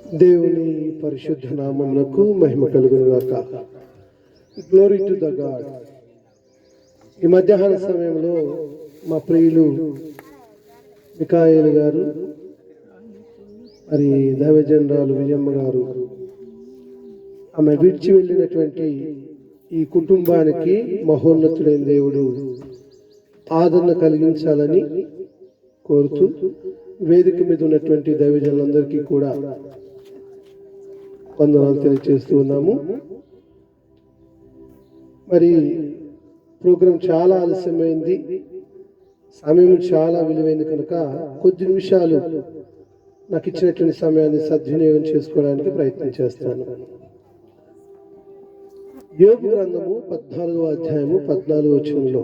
దేవుని పరిశుద్ధ నామమునకు మహిమ కలుగును గాక. Glory to the God. ఈ మధ్యాహ్న సమయంలో మా ప్రియులు మికాయేలు గారు, మరి దైవజనరాలు విజయమ్మ గారు ఆమె విడిచి వెళ్ళినటువంటి ఈ కుటుంబానికి మహోన్నతుడైన దేవుడు ఆదరణ కలిగించాలని కోరుతూ వేదిక మీద ఉన్నటువంటి దైవజనులందరికీ కూడా వందనాలు తెలియజేస్తూ ఉన్నాము. మరి ప్రోగ్రాం చాలా ఆలస్యమైంది, సమయం చాలా విలువైంది కనుక కొద్ది నిమిషాలు నాకు ఇచ్చినటువంటి సమయాన్ని సద్వినియోగం చేసుకోవడానికి ప్రయత్నం చేస్తాను. యోబు గ్రంథము 14వ అధ్యాయము 14వ వచనంలో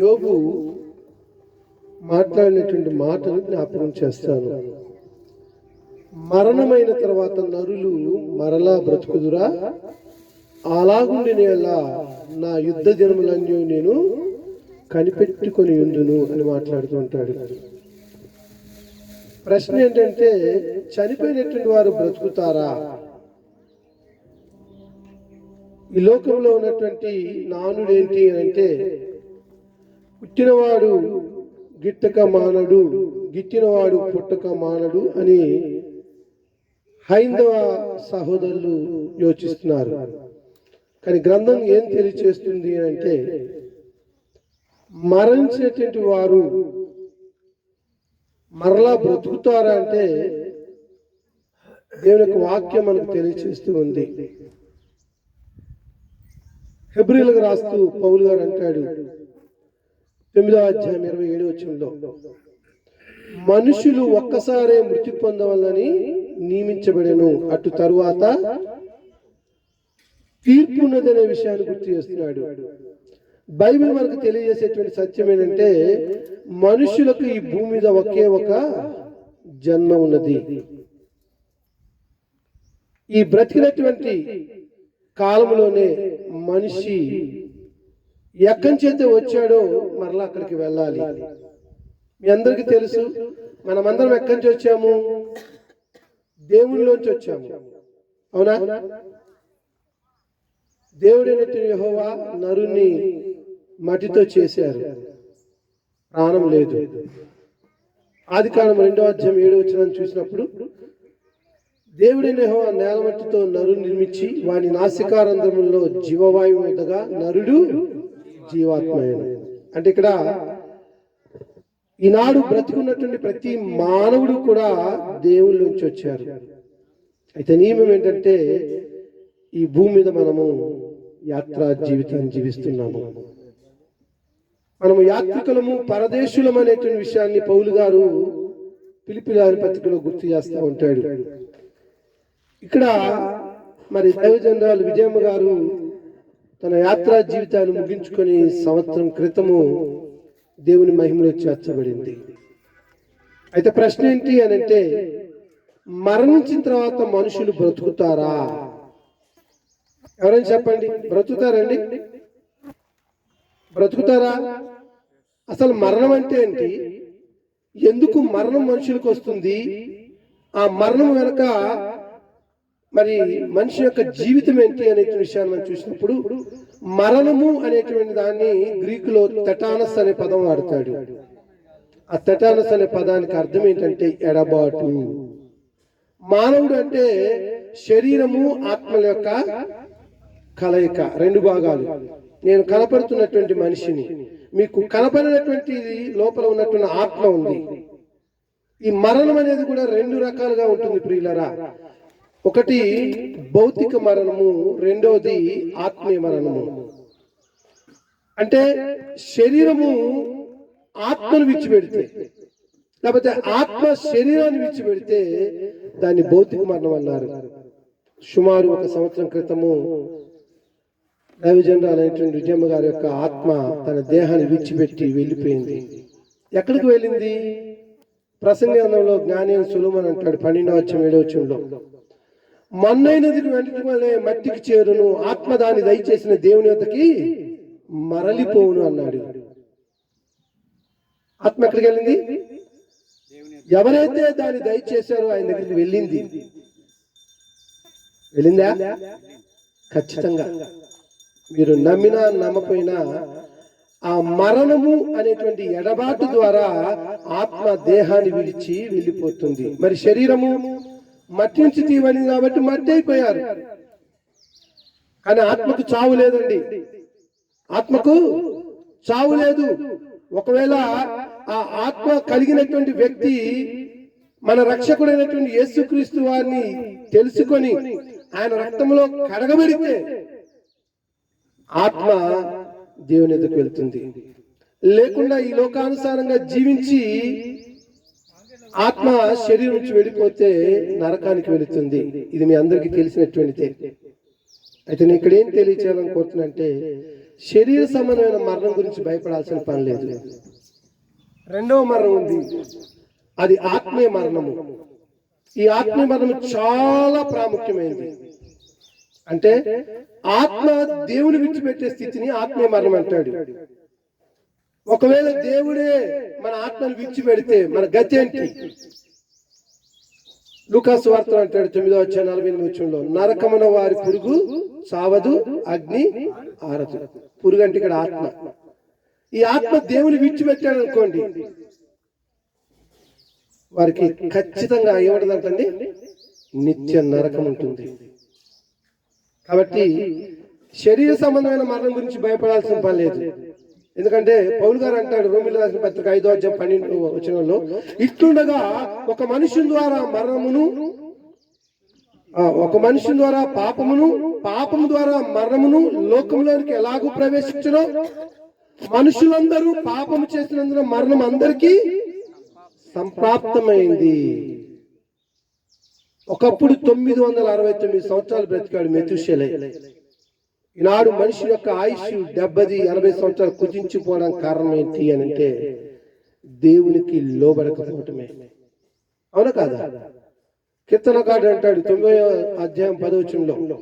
యోబు మాట్లాడినటువంటి మాటను జ్ఞాపకం చేస్తాను. మరణమైన తర్వాత నరులు మరలా బ్రతుకుదురా? అలాగుండినేలా నా యుద్ధ దినములన్నీ నేను కనిపెట్టుకొని ఉండును అని మాట్లాడుతూ ఉంటాడు. ప్రశ్న ఏంటంటే, చనిపోయినటువంటి వారు బ్రతుకుతారా? ఈ లోకంలో ఉన్నటువంటి నానుడు ఏంటి అంటే, పుట్టినవాడు గిట్టక మానడు, గిట్టినవాడు పుట్టక మానడు అని హైందవ సహోదరులు యోచిస్తున్నారు. కానీ గ్రంథం ఏం తెలియచేస్తుంది అంటే, మరణించినటువంటి వారు మరలా బ్రతుకుతారా అంటే దేవుని యొక్క వాక్యం మనకు తెలియచేస్తూ ఉంది. హెబ్రీయులకు రాస్తూ పౌలు గారు అంటాడు 9వ అధ్యాయం 27వ వచనంలో, మనుషులు ఒక్కసారే మృతి పొందవాలని నియమించబడెను, అటు తరువాత తీర్పు ఉన్నదనే విషయాన్ని గుర్తు చేస్తున్నాడు. బైబిల్ మనకు తెలియజేసేటువంటి సత్యం ఏంటంటే, మనుషులకు ఈ భూమి మీద ఒకే ఒక జన్మ ఉన్నది. ఈ బ్రతికినటువంటి కాలంలోనే మనిషి ఎక్కడి చేత వచ్చాడో మరలా అక్కడికి వెళ్ళాలి. మీ అందరికీ తెలుసు, మనమందరం ఎక్కడి నుంచి వచ్చాము? దేవునిలోంచి వచ్చాము, అవునా? దేవుడైనటువంటి యెహోవా నరుని మట్టితో చేశారు, ప్రాణం లేదు. ఆదికాండం 2వ అధ్యాయం 7వ వచనాన్ని చూసినప్పుడు, దేవుడైన యెహోవా నేల మట్టితో నరుని నిర్మించి వాని నాసికారంధ్రములో జీవవాయువు ఉండగా నరుడు జీవాత్మయను. అంటే ఇక్కడ ఈనాడు బ్రతికున్నటువంటి ప్రతి మానవుడు కూడా దేవుని నుంచి వచ్చారు. అయితే నియమం ఏంటంటే, ఈ భూమి మీద మనము యాత్రా జీవితాన్ని జీవిస్తున్నాము. మనము యాత్రికులము, పరదేశులం అనేటువంటి విషయాన్ని పౌలు గారు ఫిలిప్పీ పత్రికలో గుర్తు చేస్తూ ఉంటాడు. ఇక్కడ మరి దైవజనరాలు విజయమ్మ గారు తన యాత్రా జీవితాన్ని ముగించుకొని సంవత్సరం క్రితము దేవుని మహిమలో చేర్చబడింది. అయితే ప్రశ్న ఏంటి అని అంటే, మరణించిన తర్వాత మనుషులు బ్రతుకుతారా? ఎవరైనా చెప్పండి, బ్రతుకుతారండి? బ్రతుకుతారా? అసలు మరణం అంటే ఏంటి? ఎందుకు మరణం మనుషులకు వస్తుంది? ఆ మరణం వెనక మరి మనిషి యొక్క జీవితం ఏంటి అనే విషయాన్ని మనం చూసినప్పుడు, మరణము అనేటువంటి దాన్ని గ్రీకులో టెటానస్ అనే పదం వాడతాడు. ఆ టెటానస్ అనే పదానికి అర్థం ఏంటంటే ఎడబాటు. మానవుడు అంటే శరీరము ఆత్మల యొక్క కలయిక, రెండు భాగాలు. నేను కనపడుతున్నటువంటి మనిషిని, మీకు కనపడినటువంటి లోపల ఉన్నటువంటి ఆత్మ ఉంది. ఈ మరణం అనేది కూడా రెండు రకాలుగా ఉంటుంది ప్రియులరా. ఒకటి భౌతిక మరణము, రెండవది ఆత్మీయ మరణము. అంటే శరీరము ఆత్మను విడిచిపెడితే, లేకపోతే ఆత్మ శరీరాన్ని విడిచిపెడితే దాన్ని భౌతిక మరణం అన్నారు. సుమారు 1 సంవత్సరం క్రితము దైవజనరాలైనటువంటి విజయమ్మ గారి యొక్క ఆత్మ తన దేహాన్ని విడిచిపెట్టి వెళ్ళిపోయింది. ఎక్కడికి వెళ్ళింది? ప్రసంగ గ్రంథంలో జ్ఞాని సొలొమోను అంటాడు 12వ అధ్యాయం 7వ వచనంలో, మన్నైనది వెంటనే వలె మట్టికి చేరును, ఆత్మ దాన్ని దయచేసిన దేవుని వద్దకి మరలిపోవును అన్నాడు. ఆత్మ ఎక్కడికి వెళ్ళింది? ఎవరైతే దాన్ని దయచేశారో ఆయన దగ్గరికి వెళ్ళిందా? ఖచ్చితంగా. మీరు నమ్మినా నమ్మపోయినా ఆ మరణము అనేటువంటి ఎడబాటు ద్వారా ఆత్మ దేహాన్ని విడిచి వెళ్ళిపోతుంది. మరి శరీరము మట్టి నుంచి తీవని కాబట్టి మట్టి అయిపోయారు, కానీ ఆత్మకు చావు లేదండి. ఆత్మకు చావు లేదు. ఒకవేళ ఆ ఆత్మ కలిగినటువంటి వ్యక్తి మన రక్షకుడైనటువంటి యేసుక్రీస్తు వారిని తెలుసుకొని ఆయన రక్తంలో కడగబడితే ఆత్మ దేవుని ఎదుకు వెళ్తుంది. లేకుండా ఈ లోకానుసారంగా జీవించి ఆత్మ శరీరం నుంచి వెళ్ళిపోతే నరకానికి వెళుతుంది. ఇది మీ అందరికీ తెలిసినటువంటిదే. అయితే నేను ఇక్కడ ఏం తెలియచేయాలని కోరుతున్నంటే, శరీర సంబంధమైన మరణం గురించి భయపడాల్సిన పని లేదు. రెండవ మరణం ఉంది, అది ఆత్మీయ మరణము. ఈ ఆత్మీయ మరణం చాలా ప్రాముఖ్యమైనది. అంటే ఆత్మ దేవుని విడిచిపెట్టే స్థితిని ఆత్మీయ మరణం అంటాడు. ఒకవేళ దేవుడే మన ఆత్మను విడిచిపెడితే మన గతి ఏంటి? లూకాసు వార్త అంటాడు 9:48 నరకమున వారి పురుగు చావదు, అగ్ని ఆరదు. పురుగు అంటే ఇక్కడ ఆత్మ. ఈ ఆత్మ దేవుని విడిచిపెట్టాడు అనుకోండి, వారికి ఖచ్చితంగా ఏమంటుందంటండి, నిత్య నరకం ఉంటుంది. కాబట్టి శరీర సంబంధమైన మరణం గురించి భయపడాల్సిన పని లేదు. ఎందుకంటే పౌలు గారు అంటాడు రోమీయులకు రాసిన పత్రిక 5:12 ఇట్లుండగా ఒక మనుషుని ద్వారా మరణమును, ఒక మనుషుని ద్వారా పాపమును, పాపము ద్వారా మరణమును లోకంలోనికి ఎలాగూ ప్రవేశించడం, మనుషులందరూ పాపము చేసినందున మరణం అందరికీ సంప్రాప్తమైంది. ఒకప్పుడు 969 సంవత్సరాలు బ్రతికాడు మెతూషెల. ఈనాడు మనిషి యొక్క ఆయుష్ 70-80 సంవత్సరాలు కుదించిపోవడానికి కారణం ఏంటి అని అంటే దేవునికి లోబడకపోవటమే. అవునా కాదా? కీర్తనకారుడు అంటాడు 9:10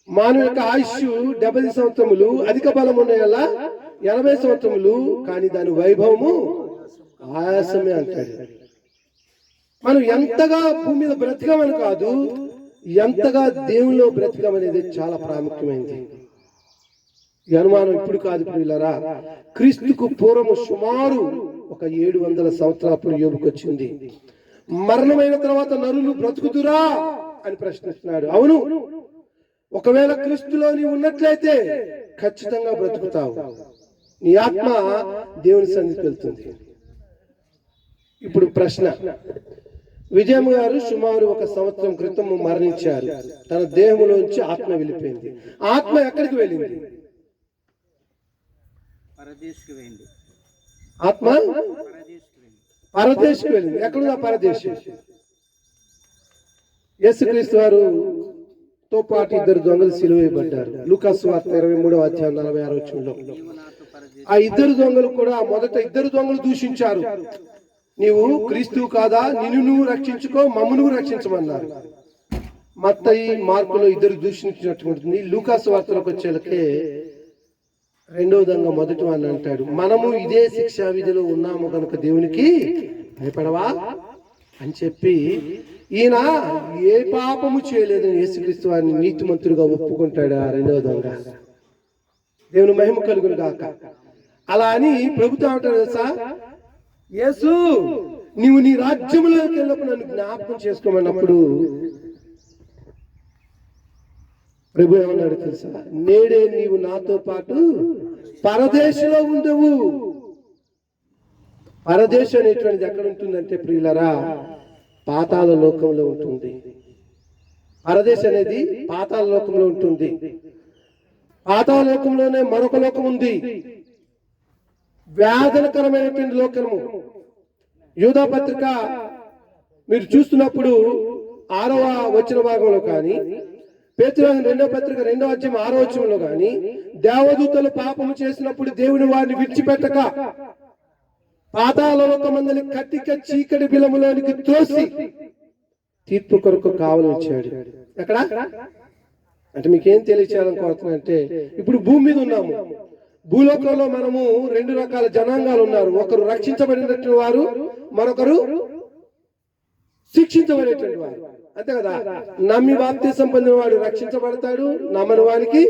మానవ యొక్క ఆయుష్ 70 సంవత్సరములు, అధిక బలం ఉన్న 80 సంవత్సరములు, కానీ దాని వైభవము ఆయాసమే అంటాడు. మనం ఎంతగా భూమి మీద బ్రతికమని కాదు, ఎంతగా దేవునిలో బ్రతికమనేది చాలా ప్రాముఖ్యమైనది. ఈ అనుమానం ఇప్పుడు కాదు ప్రియులారా, క్రీస్తుకు పూర్వము సుమారు ఒక 700 సంవత్సరాలు యోబుకు వచ్చింది. మరణమైన తర్వాత నరులు బ్రతుకుతురా అని ప్రశ్నిస్తున్నాడు. అవును, ఒకవేళ క్రీస్తులో నీవు ఉన్నట్లయితే ఖచ్చితంగా బ్రతుకుతావు. నీ ఆత్మ దేవుని సన్నిధికి వెళ్తుంది. ఇప్పుడు ప్రశ్న, విజయమ్మ గారు సుమారు 1 సంవత్సరం క్రితం మరణించారు. తన దేహంలోంచి ఆత్మ వెళ్ళిపోయింది. ఆత్మ ఎక్కడికి వెళ్ళింది? ఆత్మ పరదేశకు వెళ్ళింది. ఎక్కడుంది ఆ పరదేశం? యేసుక్రీస్తు వారుతో పాటు 2 దొంగలు సిలువ వేయబడ్డారు. లూకాసు వార్త 23:46 ఆ 2 దొంగలు కూడా మొదట 2 దొంగలు దూషించారు. నీవు క్రీస్తు కాదా, నిన్ను నువ్వు రక్షించుకో, మమ్మును రక్షించమన్నారు. మత్తయి, మార్కులో 2 దూషించినట్టు. లూకాసు వార్తలోకి వచ్చేలకే 2వ దొంగ మొదటి వాడిని అంటాడు, మనము ఇదే శిక్షా విధిలో ఉన్నాము కనుక దేవునికి భయపడవా అని చెప్పి, ఈయన ఏ పాపము చేయలేదని యేసుక్రీస్తు వారిని నీతిమంతుడిగా ఒప్పుకుంటాడు ఆ 2వ దొంగ. దేవుని మహిమ కలుగును గాక. అలా అని ప్రభుత్వం అంటాడు తెలుసా, యేసు నీవు నీ రాజ్యంలోకి వెళ్ళినప్పుడు నన్ను జ్ఞాపకం చేసుకోమన్నప్పుడు ప్రభు ఏమన్నాడు తెలుసా, నేడే నీవు నాతో పాటు పరదేశంలో ఉండవు. పరదేశం అనేటువంటిది ఎక్కడ ఉంటుందంటే ప్రియులరా, పాతాళ లోకంలో ఉంటుంది. పరదేశం అనేది పాతాళ లోకంలో ఉంటుంది. పాతాళ లోకంలోనే మరొక లోకం ఉంది, వేదనకరమైనటువంటి లోకము. యూదా పత్రిక మీరు చూస్తున్నప్పుడు 6వ వచన భాగంలో కానీ, పేతురు 2వ పత్రిక 2వ అధ్యాయం 6వ వచనంలో కానీ, దేవదూతలు పాపము చేసినప్పుడు దేవుని వారిని విడిచిపెట్టక పాతాళ లోకమందలి కట్టిక చీకటి బిలములోనికి తోసి తీర్పు కొరకు కావలించాడు. ఎక్కడ అంటే మీకేం తెలియచేయాలని కోరుతున్నా, ఇప్పుడు భూమి మీద ఉన్నాము. భూలోకంలో మనము 2 రకాల జనాంగాలు ఉన్నారు. ఒకరు రక్షించబడినటువంటి వారు, మరొకరు శిక్షించబడేటువంటి వారు, అంతే కదా. నమ్మి బాప్తిసం పొందిన వాడు రక్షించబడతాడు, నమ్మని వారికి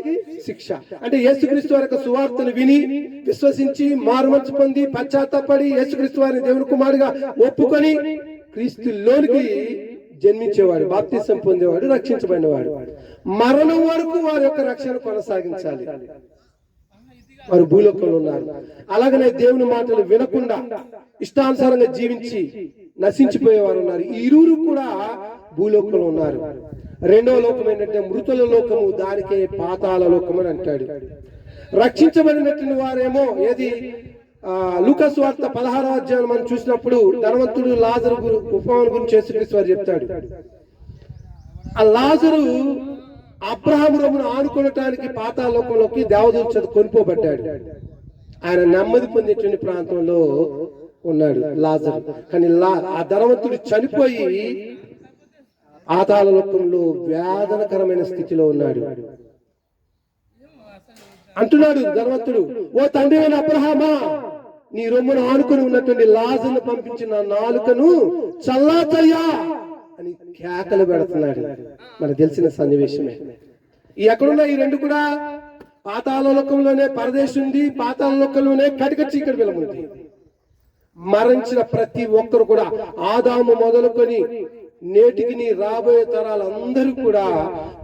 శిక్ష. అంటే యేసుక్రీస్తు వారి యొక్క సువార్తను విని విశ్వసించి మారుమనసు పొంది పశ్చాత్తాపడి యేసుక్రీస్తు వారిని దేవుని కుమారుడిగా ఒప్పుకొని క్రీస్తులోనికి జన్మించేవాడు, బాప్తిసం పొందేవాడు, రక్షించబడినవాడు. మరణం వరకు వారి యొక్క రక్షణ కొనసాగించాలి. వారు భూలోకంలో ఉన్నారు. అలాగనే దేవుని మాటలు వినకుండా ఇష్టానుసారంగా జీవించి నశించిపోయేవారు ఉన్నారు. ఈ ఇరువురు కూడా భూలోకంలో ఉన్నారు. రెండవ లోకం ఏంటంటే మృతుల లోకము, దానికే పాతాళ లోకం అని అంటాడు. రక్షించబడినటువంటి వారేమో ఏది లూకాసు వార్త 16వ అధ్యాయం మనం చూసినప్పుడు ధనవంతుడు లాజరు ఉపమానం గురించి యేసుక్రీస్తు వారు చెప్తాడు. ఆ లాజరు అబ్రహాము రొమ్మును ఆనుకోవటానికి పాతాళ లోకంలోకి దేవదూత చేత కొనిపోబడ్డాడు. ఆయన నెమ్మది పొందేటువంటి ప్రాంతంలో ఉన్నాడు లాజరు. కానీ ఆ ధనవంతుడు చనిపోయి పాతాళ లోకంలో వేదనకరమైన స్థితిలో ఉన్నాడు. అంటున్నాడు ధనవంతుడు, ఓ తండ్రి అయిన అబ్రహామా, నీ రొమ్మును ఆనుకుని ఉన్నటువంటి లాజరును పంపించిన నాలుకను చల్లాచయ్యా అని కేకలు పెడుతున్నాడు. మనకు తెలిసిన సన్నివేశమే. ఎక్కడున్నా ఈ రెండు కూడా పాతాళ లోకంలోనే పరదేశం ఉంది, పాతాళ లోకంలోనే కటిక చీకటి వెలుగుంది. మరణించిన ప్రతి ఒక్కరు కూడా ఆదాము మొదలుకొని నేటికి రాబోయే తరాలందరూ కూడా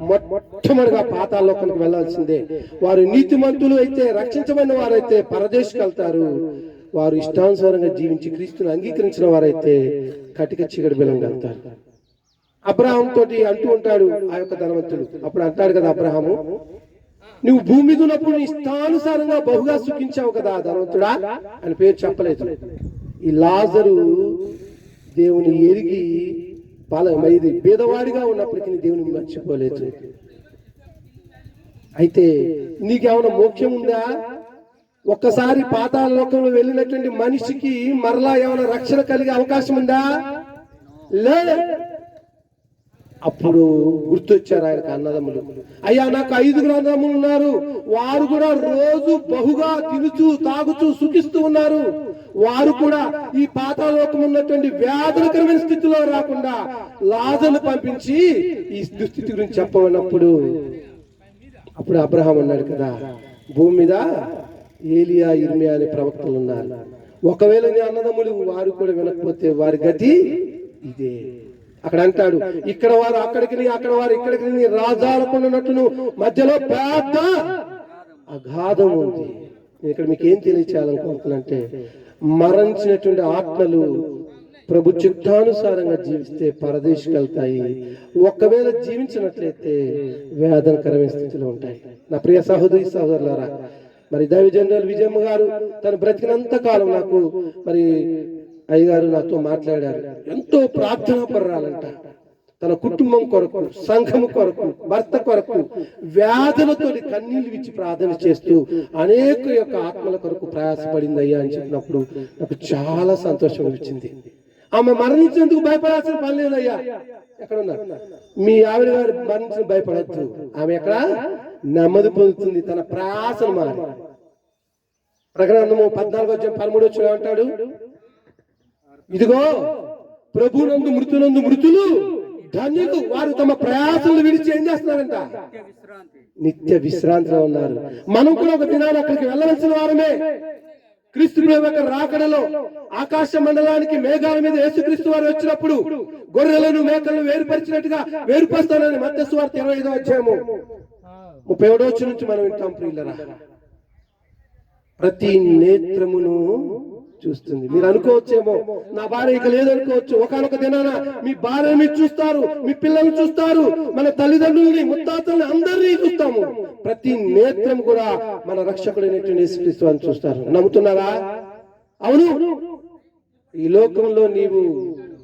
మొట్టమొదటిగా పాతాళ లోకానికి వెళ్లాల్సిందే. వారు నీతిమంతులు అయితే, రక్షించబడిన వారైతే పరదేశకు వెళ్తారు. వారు ఇష్టానుసారంగా జీవించి క్రీస్తుని అంగీకరించిన వారైతే కటిక చీకటి వెలుగుతారు. అబ్రహాం తోటి అంటూ ఉంటాడు ఆ యొక్క ధనవంతుడు. అప్పుడు అంటాడు కదా అబ్రహాము, నువ్వు భూమి మీద ఉన్నప్పుడు ఇష్టానుసారంగా బహుగా సుఖించావు కదా ధనవంతుడా అని పేరు చెప్పలేదు. ఈ లాజరు దేవుని ఎరిగి ఇది పేదవాడిగా ఉన్నప్పటికీ దేవుని మర్చిపోలేదు. అయితే నీకేమైనా మోక్షం ఉందా? ఒక్కసారి పాతాళ లోకంలో వెళ్ళినటువంటి మనిషికి మరలా ఏమైనా రక్షణ కలిగే అవకాశం ఉందా? లేదు. అప్పుడు గుర్తొచ్చారు ఆయనకు అన్నదమ్ములు. అయ్యా, నాకు 5 అన్నదమ్ములు ఉన్నారు, వారు కూడా రోజు బహుగా తినుచూ తాగుచూ సుఖిస్తూ ఉన్నారు. వారు కూడా ఈ పాతాళ లోకం ఉన్నటువంటి వేదనకరమైన స్థితిలో రాకుండా లాజరును పంపించి ఈ దుస్థితి గురించి చెప్పమన్నప్పుడు అప్పుడు అబ్రహాం అన్నాడు కదా, భూమి మీద ఏలియా, ఇర్మియా అనే ప్రవక్తలు ఉన్నారు. ఒకవేళ నీ అన్నదమ్ములు వారు కూడా వినకపోతే వారి గతి ఇదే. అక్కడ అంటాడు, ఇక్కడ వారు అక్కడికి, అక్కడ వారు ఇక్కడికి రాజాలకున్నట్టును మధ్యలో పెద్ద అగాధం ఉంది. నేను ఇక్కడ మీకు ఏం తెలియచేయాలనుకుంటున్నానంటే, మరణించినటువంటి ఆత్మలు ప్రభు చిత్తానుసారంగా జీవిస్తే పరదేశకు వెళ్తాయి. ఒకవేళ జీవించినట్లయితే వేదనకరమైన స్థితిలో ఉంటాయి. నా ప్రియ సహోదరి సహోదరులారా, మరి దైవ జనరల్ విజయమ్మ గారు తను బ్రతికినంత కాలం నాకు మరి అయ్యగారు నాతో మాట్లాడారు. ఎంతో ప్రార్థనా పర్రాలంట. తన కుటుంబం కొరకు, సంఘం కొరకు, భర్త కొరకు వ్యాధులతో కన్నీళ్లు విచ్చి ప్రార్థన చేస్తూ అనేక యొక్క ఆత్మల కొరకు ప్రయాసపడింది అయ్యా అని చెప్పినప్పుడు నాకు చాలా సంతోషం అనిపించింది. ఆమె మరణించినందుకు భయపడాల్సిన పని లేదయ్యా. ఎక్కడున్నారు మీ ఆవిడ గారు మరణించిన భయపడద్దు. ఆమె ఎక్కడ నెమ్మది పొందుతుంది తన ప్రయాసను మారి. ప్రకటన 14:13 అంటాడు, ఇదిగో ప్రభునందు మృతులు ధన్యులు, వారు తమ ప్రయాసలు విడిచి ఏం చేస్తున్నారంట? నిత్య విశ్రాంతిలో ఉన్నారు. మనం కూడా ఒక దినాన్ని అక్కడికి వెళ్ళవలసిన వారమే. క్రీస్తు యొక్క రాకడలో ఆకాశ మండలానికి మేఘాల మీద యేసుక్రీస్తు వారు వచ్చినప్పుడు గొర్రెలను మేకలను వేరుపరిచినట్టుగా వేరుపరుస్తానని మత్తయి సువార్త 25వ అధ్యాయము 37వ వచనం నుంచి మనం వింటాం. ప్రియులరా, ప్రతి నేత్రమును చూస్తుంది. మీరు అనుకోవచ్చేమో, నా భార్య ఇక లేదనుకోవచ్చు. ఒకనొక దినాన మీ భార్య మీరు చూస్తారు, మీ పిల్లల్ని చూస్తారు, మన తల్లిదండ్రుల్ని, ముత్తాతల్ని అందరినీ చూస్తాము. ప్రతి నేత్రం కూడా మన రక్షకుడైనటువంటి యేసుక్రీస్తు అని చూస్తారు. నమ్ముతున్నారా? అవును. ఈ లోకంలో నీవు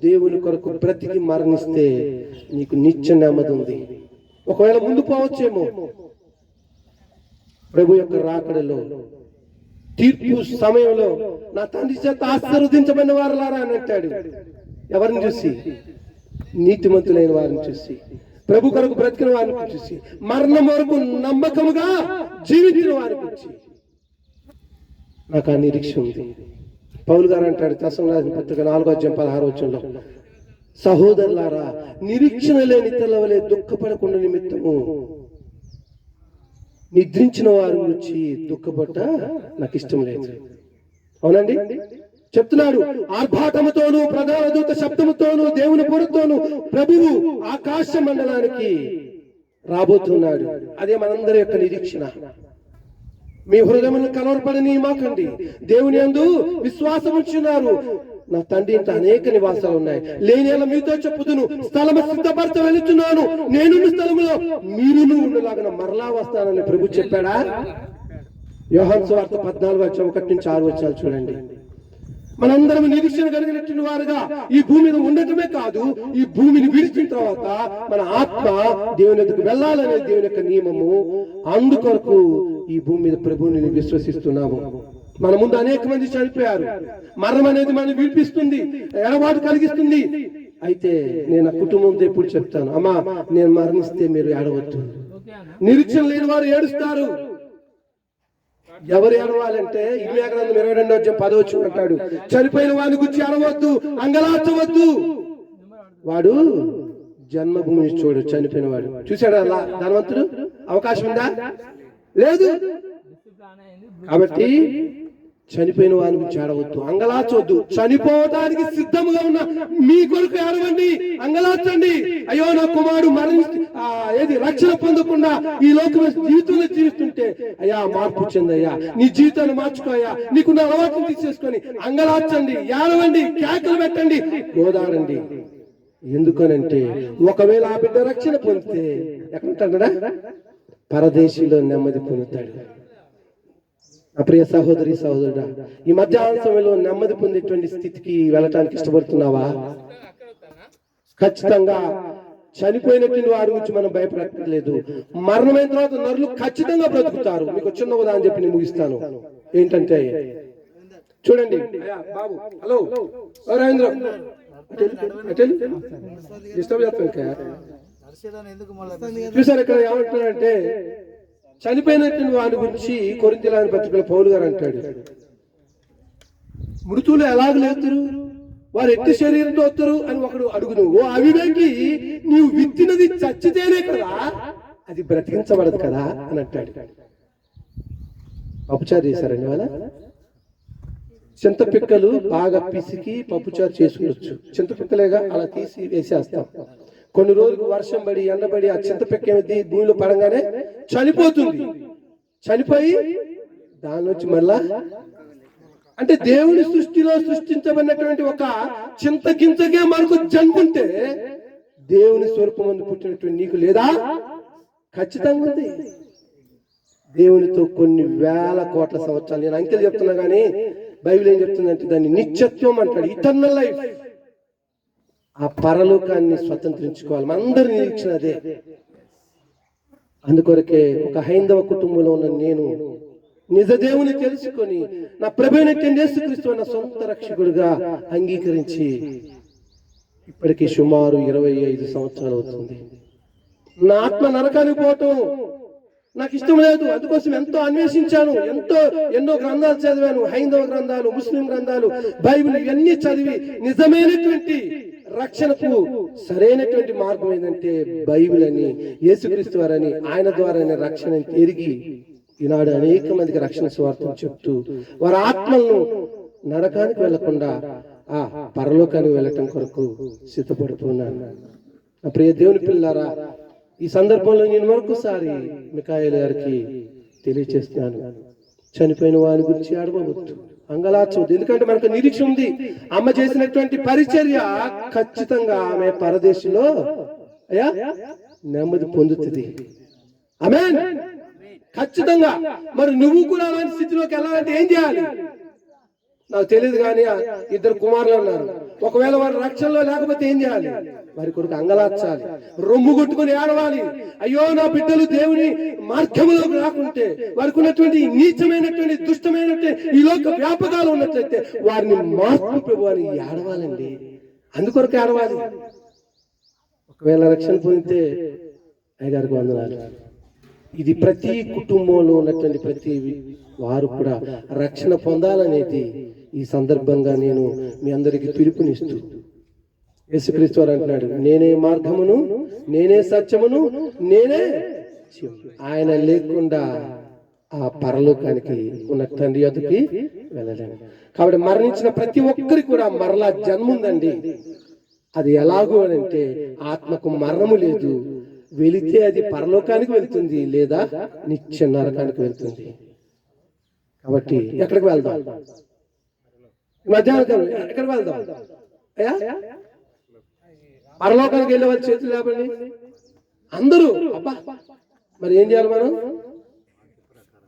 దేవుని కొరకు బ్రతికి మరణిస్తే నీకు నిత్య నెమ్మది ఉంది. ఒకవేళ ముందు పోవచ్చేమో, ప్రభు యొక్క రాకడలో తీర్పు సమయంలో నా తండ్రి చేత ఆశీర్వదించబడిన వారులారా అని అంటాడు. ఎవరిని చూసి? నీతిమంతులైన వారిని చూసి, ప్రభు కొరకు బ్రతికిన వారిని చూసి, మరణం వరకు నమ్మకముగా జీవించిన వారిని చూసి నాకు ఆ నిరీక్ష ఉంది. పౌలు గారు అంటాడు తెస్సలోనికీయులకు రాసిన పత్రిక 4వ అధ్యాయం 16వ వచనంలో, సహోదరులారా, నిరీక్షణ లేని ఇతరుల వలె దుఃఖపడకుండా నిమిత్తము నిద్రించిన వారి గురించి దుఃఖపడ్డ నాకు ఇష్టం లేదు. అవునండి, చెప్తున్నాడు. ఆర్భాటముతోను ప్రధాన దూత శబ్దముతోను దేవుని పొరుతోను ప్రభువు ఆకాశ మండలానికి రాబోతున్నాడు. అదే మనందరి యొక్క నిరీక్షణ. మీ హృదయములను కలవరపడని మాకండి, దేవుని యందు విశ్వాసం ఉంచున్నారు. నా తండ్రి ఇంత అనేక నివాసాలు ఉన్నాయి, లేని మీతో చెప్పుదును, స్థలము సిద్ధపరచ వెళుతున్నాను, నేను స్థలములో మీరును ఉండలాగా మరలా వస్తానని ప్రభు చెప్పాడా? యోహాను సువార్త 14:1-6 చూడండి. మనందరం నిరీక్షణ కలిగినటువంటి వారుగా ఈ భూమి మీద ఉండటమే కాదు, ఈ భూమిని విడిచిన తర్వాత మన ఆత్మ దేవుని ఎదుగు వెళ్ళాలనే దేవుని యొక్క నియమము. అందుకొరకు ఈ భూమి మీద ప్రభువుని విశ్వసిస్తున్నాము. మన ముందు అనేక మంది చనిపోయారు. మరణం అనేది మనం విడిపిస్తుంది, ఎడబాటు కలిగిస్తుంది. అయితే నేను ఆ కుటుంబంతో ఎప్పుడు చెప్తాను, అమ్మా నేను మరణిస్తే మీరు ఏడవద్దు. నిరీక్షణ లేని వారు ఏడుస్తారు. ఎవరు ఏడవాలంటే ఇర్మియా గ్రంథం 22:10 అంటాడు, చనిపోయిన వాడిని గురించి ఏడవద్దు, అంగలార్చవద్దు. వాడు జన్మభూమిని చూడు, చనిపోయిన వాడు చూశాడు అలా ధనవంతుడు. అవకాశం ఉందా? లేదు. కాబట్టి చనిపోయిన వారి గురించి ఏడవద్దు, అంగలార్చవద్దు. చనిపోవడానికి సిద్ధంగా ఉన్న మీ కొరకు ఏడవండి, అంగలార్చండి. అయ్యో నా కుమారుడు ఏది రక్షణ పొందకుండా ఈ లోకం జీవితంలో జీవిస్తుంటే అయ్యా మార్పు చెందయ్యా, నీ జీవితాన్ని మార్చుకోయ్యా, నీకున్న అలవాటును తీసేసుకొని అంగలార్చండి, ఏడవండి, కేకలు పెట్టండి, గోదాడండి. ఎందుకనంటే ఒకవేళ ఆ బిడ్డ రక్షణ పొందితే ఎక్కడుంటాడా? పరదేశీలో నెమ్మది పొందుతాడు. నా ప్రియ సహోదరి సహోదరుడా, ఈ మధ్యాహ్న సమయంలో నెమ్మది పొందేటువంటి స్థితికి వెళ్ళటానికి ఇష్టపడుతున్నావా? ఖచ్చితంగా చనిపోయినటువంటి వారి గురించి మనం భయపడట్లేదు. మరణమైన తర్వాత నరులు ఖచ్చితంగా బ్రతుకుతారు. మీకు చిన్న ఉదాహరణ చెప్పి నేను ముగిస్తాను. ఏంటంటే చూడండి బాబు, హలో రవీంద్ర, డిస్టర్బ్ చేస్తాను. చూసారు ఇక్కడ ఏమంటున్నాడంటే, చనిపోయినటువంటి వారి గురించి కొరింథీయుల పత్రికలో పౌలు గారు అంటాడు, మృతులు ఎలాగ లేతురు, వారు ఎట్టి శరీరంతో వస్తారు అని ఒకడు అడుగును. ఓ అవివేకి, నీవు విత్తినది చచ్చితేనే కదా, అది బ్రతికించబడదు కదా అని అంటాడు. పప్పుచారు చేశారండి వాళ్ళ. చింతపిక్కలు బాగా పిసికి పప్పుచారు చేసుకునొచ్చు. చింతపిక్కలేగా అలా తీసి వేసేస్తాం. కొన్ని రోజులు వర్షం పడి ఎండబడి ఆ చింతపిక్క ఏమిటి భూమిలో పడంగానే చనిపోతుంది. చనిపోయి దాని నుంచి మళ్ళా అంటే దేవుని సృష్టిలో సృష్టించబడినటువంటి ఒక చింత గింజకే మనకు జన్ముంటే దేవుని స్వరూపం ముందు పుట్టినటువంటి నీకు లేదా? ఖచ్చితంగా ఉంది. దేవునితో కొన్ని వేల కోట్ల సంవత్సరాలు, నేను అంకెలు చెప్తున్నా కానీ బైబిల్ ఏం చెప్తుందంటే దాన్ని నిత్యత్వం అంటాడు, ఇటర్నల్ లైఫ్. ఆ పరలోకాన్ని స్వతంత్రించుకోవాలి. మనందరి నిరీక్షణ అదే. అందుకొరకే ఒక హైందవ కుటుంబంలో ఉన్న నేను నిజ దేవుని తెలుసుకొని నా ప్రభువైనటువంటి యేసుక్రీస్తు నా సొంత రక్షకుడిగా అంగీకరించి ఇప్పటికీ సుమారు 25 సంవత్సరాలు అవుతుంది. నా ఆత్మ నరకానికి పోవటం నాకు ఇష్టం లేదు. అందుకోసం ఎంతో అన్వేషించాను, ఎన్నో గ్రంథాలు చదివాను, హైందవ గ్రంథాలు, ముస్లిం గ్రంథాలు, బైబిల్ ఇవన్నీ చదివి నిజమైనటువంటి రక్షణకు సరైనటువంటి మార్గం ఏంటంటే బైబిల్ అని, యేసుక్రీస్తు వారని, ఆయన ద్వారానే రక్షణ ఎరిగి ఈనాడు అనేక మందికి రక్షణ స్వార్థం చెప్తూ వారి ఆత్మలను నరకానికి వెళ్లకుండా ఆ పరలోకానికి వెళ్ళటం కొరకు సిద్ధపడుతున్నాను. నా ప్రియ దేవుని పిల్లారా, ఈ సందర్భంలో నేను మరొకసారి మిఖాయేలు గారికి తెలియచేస్తున్నాను, చనిపోయిన వారి గురించి ఆడవద్దు, అంగలార్చవద్దు. ఎందుకంటే మనకు నిరీక్షణ ఉంది. అమ్మ చేసినటువంటి పరిచర్య ఖచ్చితంగా ఆమె పరదేశంలో అయ్యా నెమ్మది పొందుతుంది. ఆమేన్. ఖచ్చితంగా. మరి నువ్వు కూడా అలాంటి స్థితిలోకి వెళ్ళాలంటే ఏం చేయాలి? నాకు తెలియదు కానీ 2 కుమారులు ఉన్నారు. ఒకవేళ వారి రక్షణలో లేకపోతే ఏం చేయాలి? వారి కొరకు అంగలార్చాలి, రొమ్ము కొట్టుకుని ఏడవాలి. అయ్యో నా బిడ్డలు దేవుని మార్గంలోకి రాకుంటే, వారికి ఉన్నటువంటి నీచమైనటువంటి దుష్టమైనటువంటి ఈ లోక వ్యాపకాలు ఉన్నట్లయితే వారిని మార్పు ప్రభు అని ఏడవాలండి. అందుకొరకు ఏడవాలి. ఒకవేళ రక్షణ పొందితే అయ్యగారికి వందనాలు. ఇది ప్రతి కుటుంబంలో ఉన్నటువంటి ప్రతి వారు కూడా రక్షణ పొందాలనేది ఈ సందర్భంగా నేను మీ అందరికీ పిలుపునిస్తూ యేసుక్రీస్తు వారు అంటున్నాడు, నేనే మార్గమును, నేనే సత్యమును, నేనే జీవము. ఆయన లేకుండా ఆ పరలోకానికి ఉన్న తండ్రి యొద్దకి వెళ్ళలేము. కాబట్టి మరణించిన ప్రతి ఒక్కరికి కూడా మరలా జన్మ ఉందండి. అది ఎలాగూ అని అంటే, ఆత్మకు మరణము లేదు, వెళితే అది పరలోకానికి వెళ్తుంది లేదా నిత్య నరకానికి వెళ్తుంది. కాబట్టి ఎక్కడికి వెళ్దాం? మధ్యాహ్నం కాలం ఎక్కడికి వెళ్దాం అయ్యా? పరలోకానికి వెళ్ళే వాళ్ళు చేతులు లేపండి అందరూ. అబ్బా, మరి ఏం చేయాలి మనం?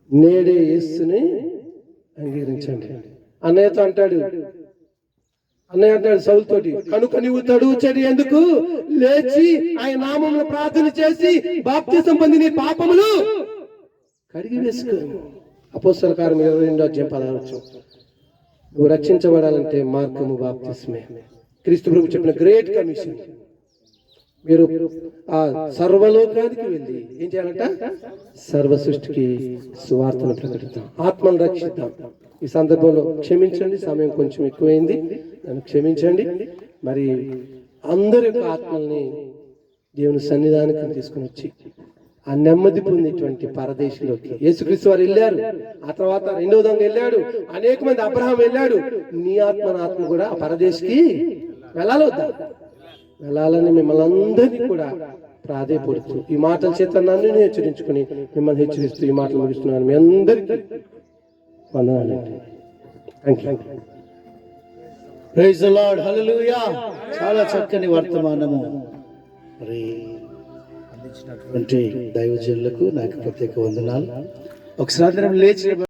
నేడే యేసుని అంగీకరించండి. అన్నయ్యతో అంటాడు, అన్నయ్య అంటాడు సౌలుతోటి, కనుక నీవు తడువుచడి ఎందుకు? లేచి ఆయన నామమున ప్రార్థన చేసి బాప్తిసం పొంది నీ పాపములు కడిగి వేసుకో. అపోస్తల కార్యం 22:16. నువ్వు రక్షించబడాలంటే మార్గము బాప్తిస్మే. క్రీస్తు ప్రభు చెప్పిన గ్రేట్ కమిషన్. మీరు ఆ సర్వలోకానికి వెళ్ళి ఏం చేయాలంట? సర్వ సృష్టికి సువార్తను ప్రకటిద్దాం, ఆత్మను రక్షిద్దాం. ఈ సందర్భంలో క్షమించండి, సమయం కొంచెం ఎక్కువైంది, నన్ను క్షమించండి. మరి అందరి యొక్క ఆత్మల్ని దేవుని సన్నిధానికి తీసుకుని వచ్చి ఆ నెమ్మది పొందేటువంటి పరదేశంలోకి యేసుక్రీస్తు వారు వెళ్ళారు. ఆ తర్వాత రెండవ దొంగ వెళ్ళాడు, అనేక మంది, అబ్రహాం వెళ్ళాడు. నీ ఆత్మ నా ఆత్మ కూడా ఆ పరదేశికి వెళ్ళాలొద్దా? వెళ్ళాలని మిమ్మల్ని అందరినీ కూడా ప్రాధేయపడుతూ ఈ మాటల చేత నన్ను హెచ్చరించుకుని మిమ్మల్ని హెచ్చరిస్తూ ఈ మాటలు ముగిస్తున్నాను. మీ అందరికీ వందనాలండి. ప్రైజ్ ది లార్డ్, హల్లెలూయా. చాలా చక్కని వర్తమానము మరి అందించినటువంటి దైవజనులకు నాకు ప్రత్యేక వందనాలు. ఒకసారి అందరం లేచి